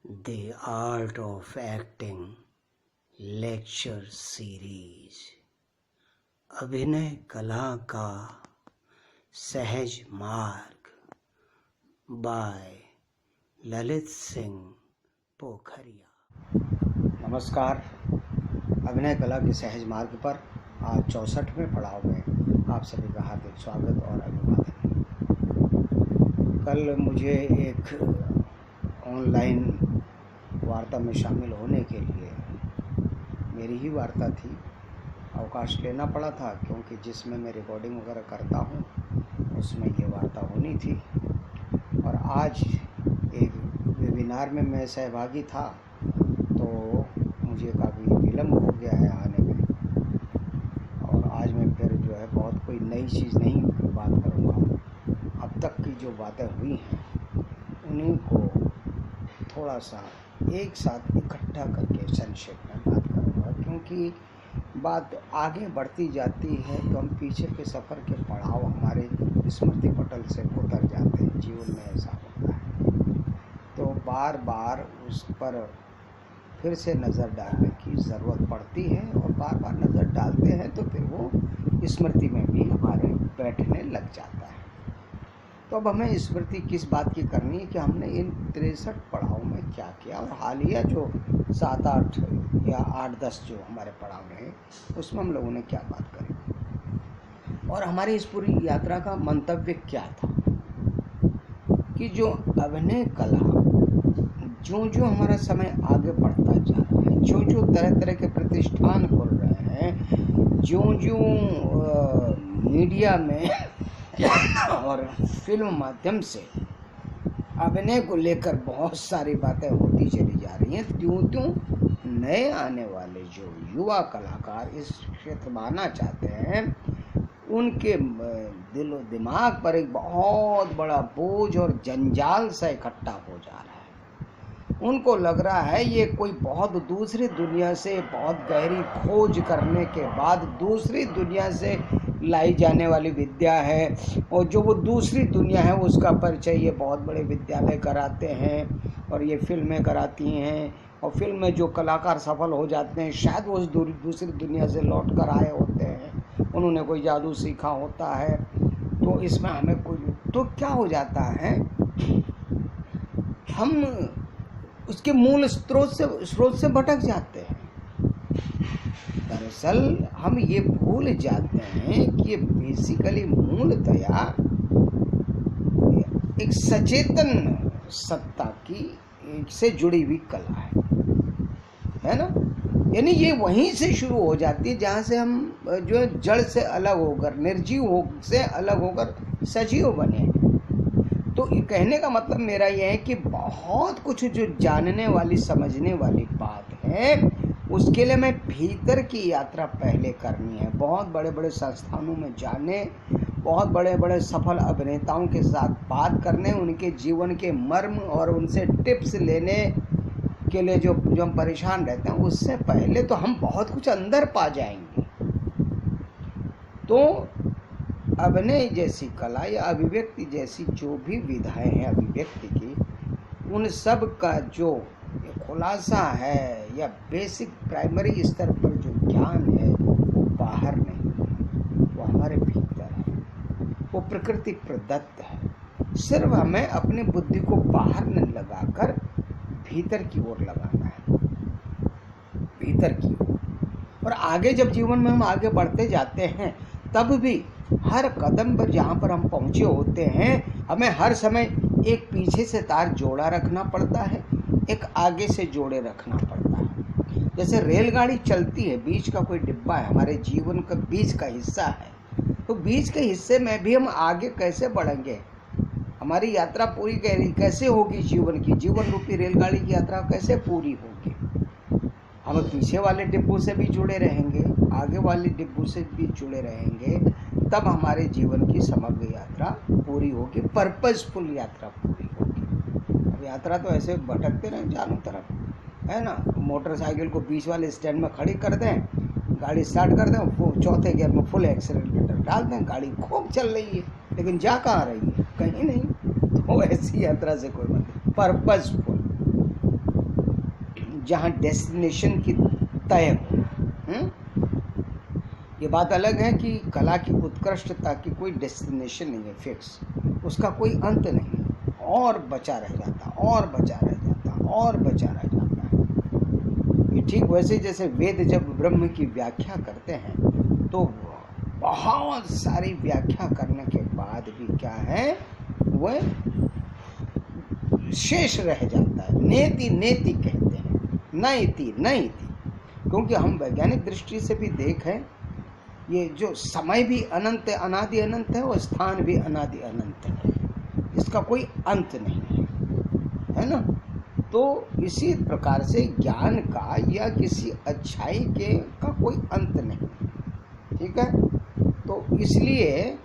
The Art of Acting lecture series अभिनय कला का सहज मार्ग बाय ललित सिंह पोखरिया। नमस्कार। अभिनय कला के सहज मार्ग पर आज 64वें पड़ाव में आप सभी का हार्दिक स्वागत और अभिवादन। कल मुझे एक ऑनलाइन वार्ता में शामिल होने के लिए मेरी ही वार्ता थी, अवकाश लेना पड़ा था क्योंकि जिसमें मैं रिकॉर्डिंग वगैरह करता हूँ उसमें ये वार्ता होनी थी। और आज एक वेबिनार में मैं सहभागी था तो मुझे काफ़ी विलम्ब हो गया है आने में। और आज मैं फिर जो है बहुत कोई नई चीज़ नहीं बात करूँगा। अब तक की जो बातें हुई हैं उन्हीं को थोड़ा सा एक साथ इकट्ठा करके संक्षेप में बात करूँगा, क्योंकि बात आगे बढ़ती जाती है तो हम पीछे के सफ़र के पड़ाव हमारे स्मृति पटल से उतर जाते हैं। जीवन में ऐसा होता है तो बार बार उस पर फिर से नज़र डालने की ज़रूरत पड़ती है और बार बार नज़र डालते हैं तो फिर वो स्मृति में भी हमारे बैठने लग जाता है। तो अब हमें स्मृति किस बात की करनी है कि हमने इन 63 पड़ाव में क्या किया और हालिया जो 7-8 या 8-10 जो हमारे पड़ाव रहे उसमें हम लोगों ने क्या बात करी और हमारी इस पूरी यात्रा का मंतव्य क्या था कि जो अभिनय कला जो हमारा समय आगे बढ़ता जा रहा है, जो तरह तरह के प्रतिष्ठान खुल रहे हैं, जो मीडिया में और फिल्म माध्यम से अभिनय को लेकर बहुत सारी बातें होती चली जा रही हैं, त्यों नए आने वाले जो युवा कलाकार इस क्षेत्र में आना चाहते हैं उनके दिलो दिमाग पर एक बहुत बड़ा बोझ और जंजाल सा इकट्ठा हो जा रहा है। उनको लग रहा है ये कोई बहुत दूसरी दुनिया से बहुत गहरी खोज करने के बाद दूसरी दुनिया से लाई जाने वाली विद्या है और जो वो दूसरी दुनिया है उसका परिचय ये बहुत बड़े विद्यालय कराते हैं और ये फिल्में कराती हैं। और फिल्म में जो कलाकार सफल हो जाते हैं शायद वो उस दूसरी दुनिया से लौट कर आए होते हैं, उन्होंने कोई जादू सीखा होता है। तो इसमें हमें कोई तो क्या हो जाता है, हम उसके मूल स्रोत से भटक जाते हैं। दरअसल हम ये भूल जाते हैं कि ये बेसिकली मूलतया एक सचेतन सत्ता की से जुड़ी हुई कला है ना। यानी ये वहीं से शुरू हो जाती है जहाँ से हम जो है जड़ से अलग होकर निर्जीव से अलग होकर सजीव बने। तो कहने का मतलब मेरा ये है कि बहुत कुछ जो जानने वाली समझने वाली बात है उसके लिए हमें भीतर की यात्रा पहले करनी है। बहुत बड़े बड़े संस्थानों में जाने, बहुत बड़े बड़े सफल अभिनेताओं के साथ बात करने, उनके जीवन के मर्म और उनसे टिप्स लेने के लिए जो हम परेशान रहते हैं उससे पहले तो हम बहुत कुछ अंदर पा जाएंगे। तो अभिनय जैसी कला या अभिव्यक्ति जैसी जो भी विधाएं हैं अभिव्यक्ति की, उन सब का जो खुलासा है या बेसिक प्राइमरी स्तर पर जो ज्ञान है वो बाहर नहीं है, वो हमारे भीतर है, वो प्रकृति प्रदत्त है। सिर्फ हमें अपनी बुद्धि को बाहर न लगाकर भीतर की ओर लगाना है, भीतर की ओर। और आगे जब जीवन में हम आगे बढ़ते जाते हैं तब भी हर कदम पर जहाँ पर हम पहुँचे होते हैं हमें हर समय एक पीछे से तार जोड़ा रखना पड़ता है, एक आगे से जोड़े रखना पड़ता है। जैसे रेलगाड़ी चलती है, बीच का कोई डिब्बा है, हमारे जीवन का बीच का हिस्सा है, तो बीच के हिस्से में भी हम आगे कैसे बढ़ेंगे, हमारी यात्रा पूरी कैसे होगी, जीवन रूपी रेलगाड़ी की यात्रा कैसे पूरी होगी। हम पीछे वाले डिब्बों से भी जुड़े रहेंगे, आगे वाले डिब्बों से भी जुड़े रहेंगे, तब हमारे जीवन की समग्र यात्रा पूरी होगी, पर्पसफुल यात्रा पूरी होगी। अब यात्रा तो ऐसे भटकते रहें चारों तरफ, है ना। मोटरसाइकिल को बीच वाले स्टैंड में खड़ी कर दें, गाड़ी स्टार्ट कर दें, चौथे गियर में फुल एक्सीलरेटर डाल दें, गाड़ी खूब चल रही है लेकिन जा कहाँ रही है, कहीं नहीं। तो ऐसी यात्रा से कोई मतलब पर्पसफुल जहाँ डेस्टिनेशन की तय हो। ये बात अलग है कि कला की उत्कृष्टता की कोई डेस्टिनेशन नहीं है फिक्स, उसका कोई अंत नहीं, और बचा रह जाता, और बचा रह जाता, और बचा रह जाता है। ये ठीक वैसे जैसे वेद जब ब्रह्म की व्याख्या करते हैं तो बहुत सारी व्याख्या करने के बाद भी क्या है, वह शेष रह जाता है। नेति नेति कहते हैं, नैति नैति, क्योंकि हम वैज्ञानिक दृष्टि से भी देखें, ये जो समय भी अनंत है, अनादि अनंत है, और स्थान भी अनादि अनंत है, इसका कोई अंत नहीं है ना। तो इसी प्रकार से ज्ञान का या किसी अच्छाई के का कोई अंत नहीं, ठीक है। तो इसलिए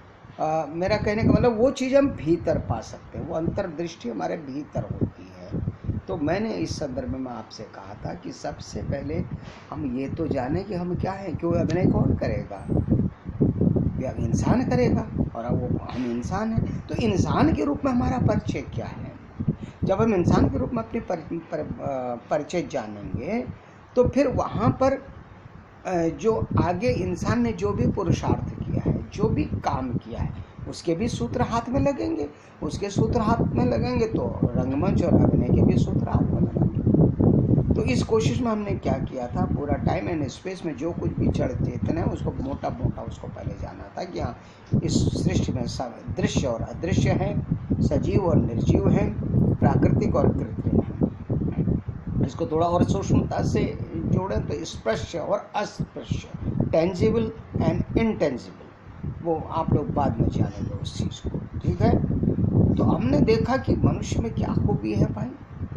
मेरा कहने का मतलब वो चीज़ हम भीतर पा सकते हैं, वो अंतर्दृष्टि हमारे भीतर होती है। तो मैंने इस संदर्भ में आपसे कहा था कि सबसे पहले हम ये तो जाने कि हम क्या हैं, क्यों अभिनय कौन करेगा, या इंसान करेगा, और वो हम इंसान हैं। तो इंसान के रूप में हमारा परिचय क्या है, जब हम इंसान के रूप में अपनी परिचय जानेंगे तो फिर वहाँ पर जो आगे इंसान ने जो भी पुरुषार्थ किया है, जो भी काम किया है, उसके भी सूत्र हाथ में लगेंगे, उसके सूत्र हाथ में लगेंगे तो रंगमंच और अभिनय के भी सूत्र हाथ में लगेंगे। तो इस कोशिश में हमने क्या किया था, पूरा टाइम एंड स्पेस में जो कुछ भी जड़ चेतन है उसको मोटा मोटा उसको पहले जाना था कि हाँ, इस सृष्टि में सब दृश्य और अदृश्य है, सजीव और निर्जीव है, प्राकृतिक और कृत्रिम है। इसको थोड़ा और सूक्ष्मता से जोड़ें तो स्पृश्य और अस्पृश्य, टेंजिबल एंड इनटेंजिबल, वो आप लोग बाद में जानेंगे उस चीज़ को, ठीक है। तो हमने देखा कि मनुष्य में क्या खूबी है भाई,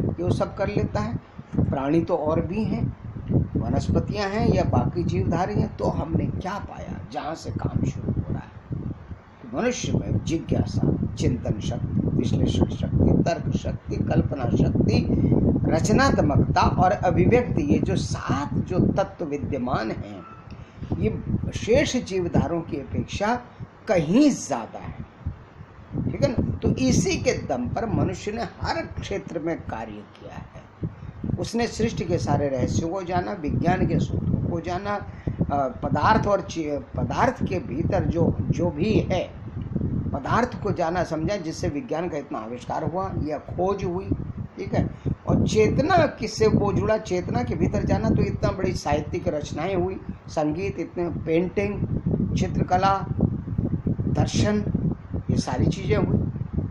ये वो सब कर लेता है। प्राणी तो और भी हैं, वनस्पतियां हैं या बाकी जीवधारी हैं। तो हमने क्या पाया, जहाँ से काम शुरू हो रहा है कि मनुष्य में जिज्ञासा, चिंतन शक्ति, विश्लेषण शक्ति, तर्क शक्ति, कल्पना शक्ति, रचनात्मकता और अभिव्यक्ति, ये जो 7 जो तत्व विद्यमान हैं, ये शेष जीवधारों की अपेक्षा कहीं ज़्यादा है, ठीक है ना। तो इसी के दम पर मनुष्य ने हर क्षेत्र में कार्य किया है। उसने सृष्टि के सारे रहस्यों को जाना, विज्ञान के सूत्रों को जाना, पदार्थ और पदार्थ के भीतर जो भी है पदार्थ को जाना, समझा, जिससे विज्ञान का इतना आविष्कार हुआ या खोज हुई, ठीक है। और चेतना किससे वो जुड़ा, चेतना के भीतर जाना, तो इतना बड़ी साहित्यिक रचनाएं हुई, संगीत, इतने पेंटिंग, चित्रकला, दर्शन, ये सारी चीज़ें हुई,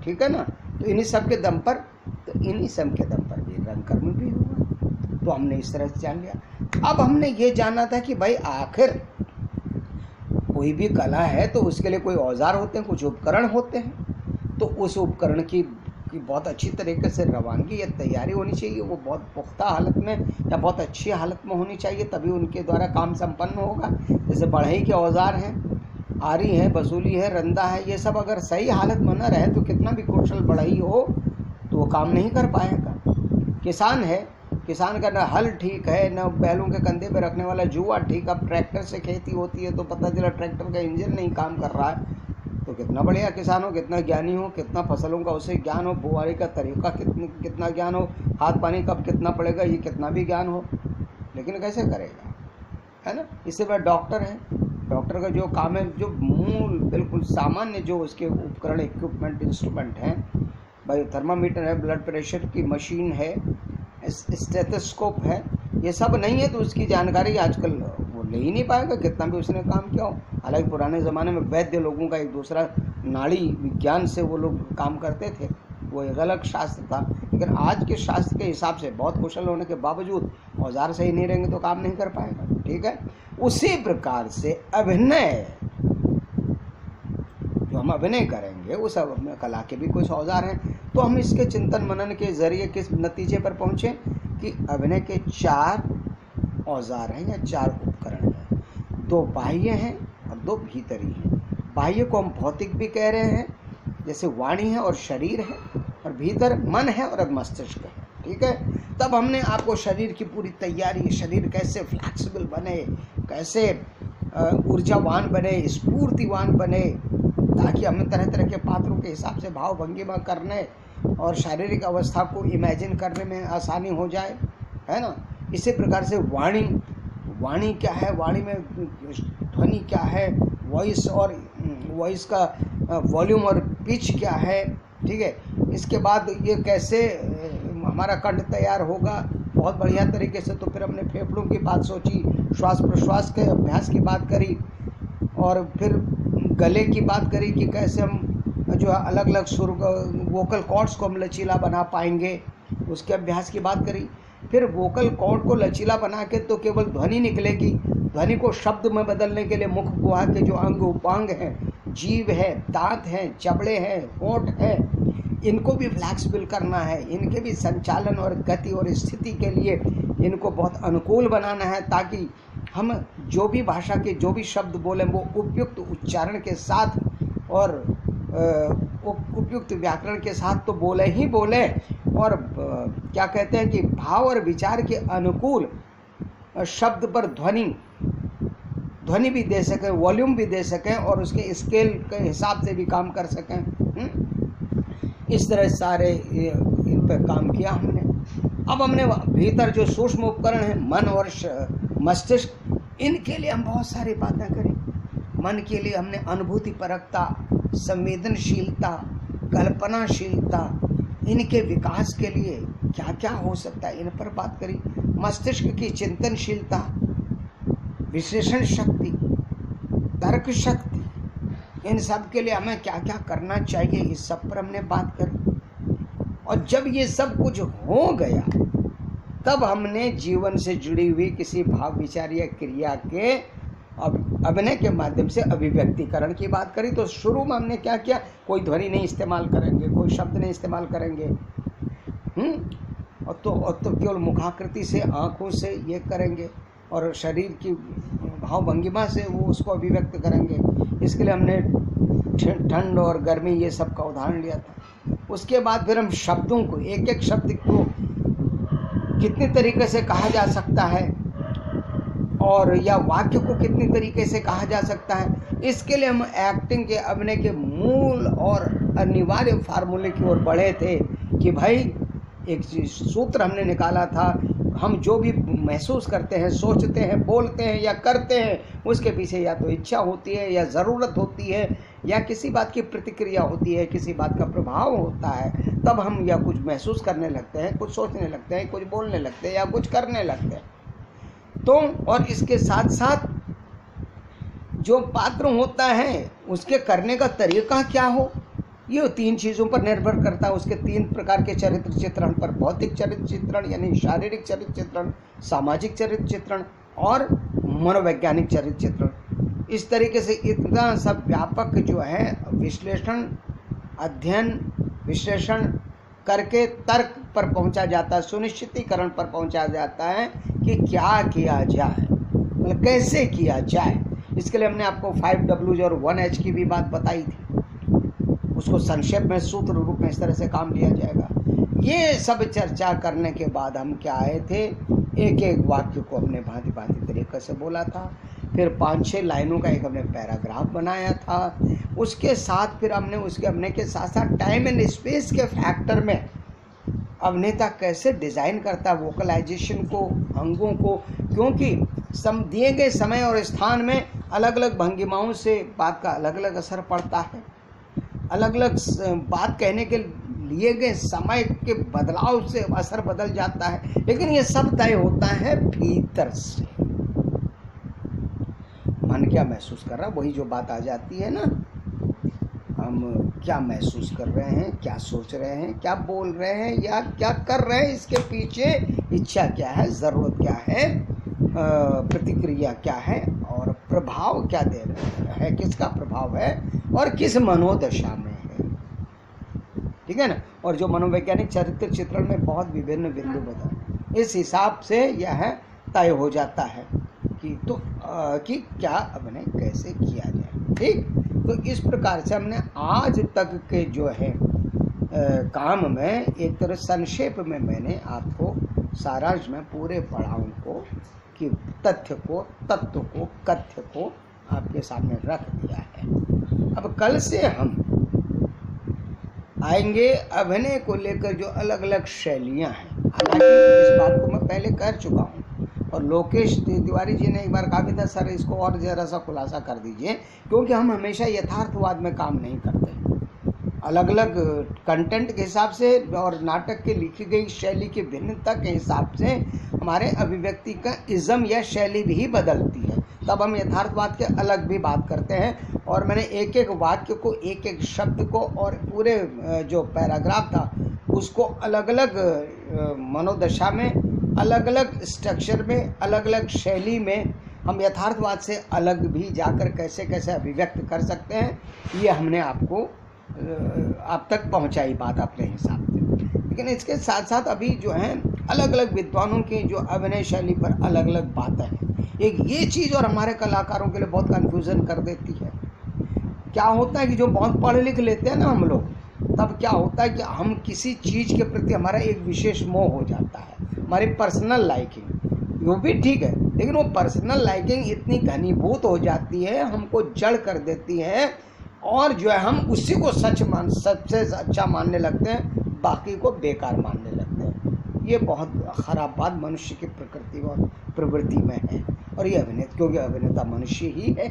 ठीक है ना। तो इन्हीं सब के दम पर भी रंगकर्म भी हुआ। तो हमने इस तरह से जान लिया। अब हमने ये जाना था कि भाई आखिर कोई भी कला है तो उसके लिए कोई औजार होते हैं, कुछ उपकरण होते हैं। तो उस उपकरण की बहुत अच्छी तरीके से रवानगी या तैयारी होनी चाहिए, वो बहुत पुख्ता हालत में या बहुत अच्छी हालत में होनी चाहिए, तभी उनके द्वारा काम संपन्न होगा। जैसे बढ़ई के औजार हैं, आरी है, बसूली है, रंदा है, ये सब अगर सही हालत में न रहे तो कितना भी कुशल बढ़ई हो तो वो काम नहीं कर पाएगा। किसान है, किसान का न हल ठीक है, न बैलों के कंधे पे रखने वाला जुआ ठीक। अब ट्रैक्टर से खेती होती है तो पता चला ट्रैक्टर का इंजन नहीं काम कर रहा है, तो कितना बढ़िया किसान हो, कितना ज्ञानी हो, कितना फसलों का उसे ज्ञान हो, बुआई का तरीका कितना ज्ञान हो, हाथ पानी कब कितना पड़ेगा ये कितना भी ज्ञान हो, लेकिन कैसे करेगा, है ना। इससे बड़ा डॉक्टर है, डॉक्टर का जो काम है, जो मूल बिल्कुल सामान्य जो उसके उपकरण, इक्विपमेंट, इंस्ट्रूमेंट हैं, भाई थर्मामीटर है, ब्लड प्रेशर की मशीन है, स्टेथोस्कोप है, ये सब नहीं है तो उसकी जानकारी आजकल वो ले ही नहीं पाएगा, कितना भी उसने काम किया हो। हालांकि पुराने ज़माने में वैद्य लोगों का एक दूसरा नाड़ी विज्ञान से वो लोग काम करते थे, वो एक अलग शास्त्र था। लेकिन आज के शास्त्र के हिसाब से बहुत कुशल होने के बावजूद औजार सही नहीं रहेंगे तो काम नहीं कर पाएगा, ठीक है। उसी प्रकार से अभिनय, जो हम अभिनय करेंगे उस कला के भी कुछ औजार हैं। तो हम इसके चिंतन मनन के जरिए किस नतीजे पर पहुँचे कि अभिनय के 4 औजार हैं या 4 उपकरण हैं। 2 बाह्य हैं और 2 भीतरी हैं। बाह्य को हम भौतिक भी कह रहे हैं, जैसे वाणी है और शरीर है, और भीतर मन है और मस्तिष्क है, ठीक है। तब हमने आपको शरीर की पूरी तैयारी, शरीर कैसे फ्लैक्सिबल बने, कैसे ऊर्जावान बने, स्फूर्तिवान बने, ताकि हमें तरह तरह के पात्रों के हिसाब से भाव भंगिमा करने और शारीरिक अवस्था को इमेजिन करने में आसानी हो जाए, है ना। इसी प्रकार से वाणी क्या है, वाणी में ध्वनि क्या है, वॉइस और वॉइस का वॉल्यूम और पिच क्या है, ठीक है। इसके बाद ये कैसे हमारा कंठ तैयार होगा बहुत बढ़िया तरीके से। तो फिर हमने फेफड़ों की बात सोची, श्वास प्रश्वास के अभ्यास की बात करी, और फिर गले की बात करी कि कैसे हम जो अलग अलग सुर वोकल कॉर्ड्स को हम लचीला बना पाएंगे, उसके अभ्यास की बात करी। फिर वोकल कॉर्ड को लचीला बना के तो केवल ध्वनि निकलेगी, ध्वनि को शब्द में बदलने के लिए मुख गुहा के जो अंग उपांग हैं, जीभ है, दांत हैं, चबड़े हैं, होंठ है, इनको भी फ्लैक्सिबल करना है, इनके भी संचालन और गति और स्थिति के लिए इनको बहुत अनुकूल बनाना है, ताकि हम जो भी भाषा के जो भी शब्द बोलें वो उपयुक्त उच्चारण के साथ और उपयुक्त व्याकरण के साथ तो बोले ही बोले, और क्या कहते हैं कि भाव और विचार के अनुकूल शब्द पर ध्वनि भी दे सकें, वॉल्यूम भी दे सकें, और उसके स्केल के हिसाब से भी काम कर सकें। इस तरह सारे इन पर काम किया हमने। अब हमने भीतर जो सूक्ष्म उपकरण हैं, मन और मस्तिष्क, इनके लिए हम बहुत सारी बातें करें। मन के लिए हमने अनुभूति परकता, संवेदनशीलता, कल्पनाशीलता, इनके विकास के लिए क्या क्या हो सकता है इन पर बात करी। मस्तिष्क की चिंतनशीलता, विश्लेषण शक्ति, तर्क शक्ति, इन सब के लिए हमें क्या क्या करना चाहिए, इस सब पर हमने बात करी। और जब ये सब कुछ हो गया तब हमने जीवन से जुड़ी हुई किसी भाव, विचार या क्रिया के अभिनय के माध्यम से अभिव्यक्तिकरण की बात करी। तो शुरू में हमने क्या किया, कोई ध्वनि नहीं इस्तेमाल करेंगे, कोई शब्द नहीं इस्तेमाल करेंगे, और तो केवल मुखाकृति से, आँखों से ये करेंगे, और शरीर की भाव भंगिमा से वो उसको अभिव्यक्त करेंगे। इसके लिए हमने ठंड और गर्मी ये सब का उदाहरण लिया था। उसके बाद फिर हम शब्दों को, एक एक शब्द को कितने तरीके से कहा जा सकता है, और या वाक्य को कितनी तरीके से कहा जा सकता है, इसके लिए हम एक्टिंग के, अभिनय के मूल और अनिवार्य फार्मूले की ओर बढ़े थे कि भाई एक सूत्र हमने निकाला था, हम जो भी महसूस करते हैं, सोचते हैं, बोलते हैं या करते हैं, उसके पीछे या तो इच्छा होती है, या ज़रूरत होती है, या किसी बात की प्रतिक्रिया होती है, किसी बात का प्रभाव होता है, तब हम या कुछ महसूस करने लगते हैं, कुछ सोचने लगते हैं, कुछ बोलने लगते हैं या कुछ करने लगते हैं। तो और इसके साथ साथ जो पात्र होता है उसके करने का तरीका क्या हो, ये तीन चीज़ों पर निर्भर करता है। उसके तीन प्रकार के चरित्र चित्रण पर, भौतिक चरित्र चित्रण यानी शारीरिक चरित्र चित्रण, सामाजिक चरित्र चित्रण और मनोवैज्ञानिक चरित्र चित्रण। इस तरीके से इतना सब व्यापक जो है विश्लेषण, अध्ययन, विश्लेषण करके तर्क पर पहुंचा जाता है, सुनिश्चितीकरण पर पहुंचा जाता है कि क्या किया जाए, मतलब कैसे किया जाए। इसके लिए हमने आपको 5Ws और 1H की भी बात बताई थी, उसको संक्षेप में सूत्र रूप में इस तरह से काम लिया जाएगा। ये सब चर्चा करने के बाद हम क्या आए थे, एक एक वाक्य को हमने भांति भांति तरीके से बोला था, फिर 5-6 लाइनों का एक हमने पैराग्राफ बनाया था। उसके साथ फिर हमने उसके अभिनय के साथ साथ टाइम एंड स्पेस के फैक्टर में अभिनेता कैसे डिज़ाइन करता है वोकलाइजेशन को, अंगों को, क्योंकि दिए गए समय और स्थान में अलग अलग भंगिमाओं से बात का अलग अलग असर पड़ता है, अलग अलग बात कहने के लिए गए समय के बदलाव से असर बदल जाता है, लेकिन ये सब तय होता है भीतर से। मन क्या महसूस कर रहा है, वही जो बात आ जाती है ना, हम क्या महसूस कर रहे हैं, क्या सोच रहे हैं, क्या बोल रहे हैं या क्या कर रहे हैं, इसके पीछे इच्छा क्या है, ज़रूरत क्या है, प्रतिक्रिया क्या है और प्रभाव क्या दे रहा है, किसका प्रभाव है और किस मनोदशा में है, ठीक है ना। और जो मनोवैज्ञानिक चरित्र चित्रण में बहुत विभिन्न बिंदु बताए, इस हिसाब से यह तय हो जाता है कि क्या अभिनय कैसे किया जाए, ठीक। तो इस प्रकार से हमने आज तक के जो है काम में एक तरह संक्षेप में मैंने आपको सारांश में पूरे पड़ावों को कि तथ्य को, तत्व को, कथ्य को आपके सामने रख दिया है। अब कल से हम आएंगे अभिनय को लेकर जो अलग अलग शैलियां हैं, हालांकि इस बात को मैं पहले कर चुका हूँ, और लोकेश तिवारी जी ने एक बार कहा भी था, सर इसको और ज़रा सा खुलासा कर दीजिए, क्योंकि हम हमेशा यथार्थवाद में काम नहीं करते। अलग अलग कंटेंट के हिसाब से और नाटक के लिखी गई शैली की भिन्नता के हिसाब से हमारे अभिव्यक्ति का इज़म या शैली भी बदलती है, तब हम यथार्थवाद के अलग भी बात करते हैं। और मैंने एक एक वाक्य को, एक एक शब्द को और पूरे जो पैराग्राफ था उसको अलग अलग मनोदशा में, अलग अलग स्ट्रक्चर में, अलग अलग शैली में हम यथार्थवाद से अलग भी जाकर कैसे कैसे अभिव्यक्त कर सकते हैं, ये हमने आपको आप तक पहुंचाई बात अपने हिसाब से। लेकिन इसके साथ साथ अभी जो है अलग अलग विद्वानों की जो अभिनय शैली पर अलग अलग बातें हैं, एक ये चीज़ और हमारे कलाकारों के लिए बहुत कन्फ्यूज़न कर देती है। क्या होता है कि जो बहुत पढ़ लिख लेते हैं ना हम लोग, तब क्या होता है कि हम किसी चीज़ के प्रति हमारा एक विशेष मोह हो जाता है, हमारी पर्सनल लाइकिंग, वो भी ठीक है, लेकिन वो पर्सनल लाइकिंग इतनी घनीभूत हो जाती है, हमको जड़ कर देती है, और जो है हम उसी को सबसे अच्छा मानने लगते हैं, बाकी को बेकार मानने लगते हैं। ये बहुत ख़राब बात मनुष्य की प्रकृति और प्रवृत्ति में है। और ये क्योंकि अभिनेता मनुष्य ही है,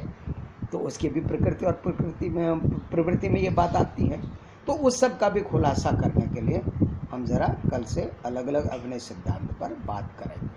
तो उसकी भी प्रकृति और प्रवृत्ति में ये बात आती है। तो उस सब का भी खुलासा करने के लिए हम ज़रा कल से अलग अलग अभिनय सिद्धांत पर बात करेंगे।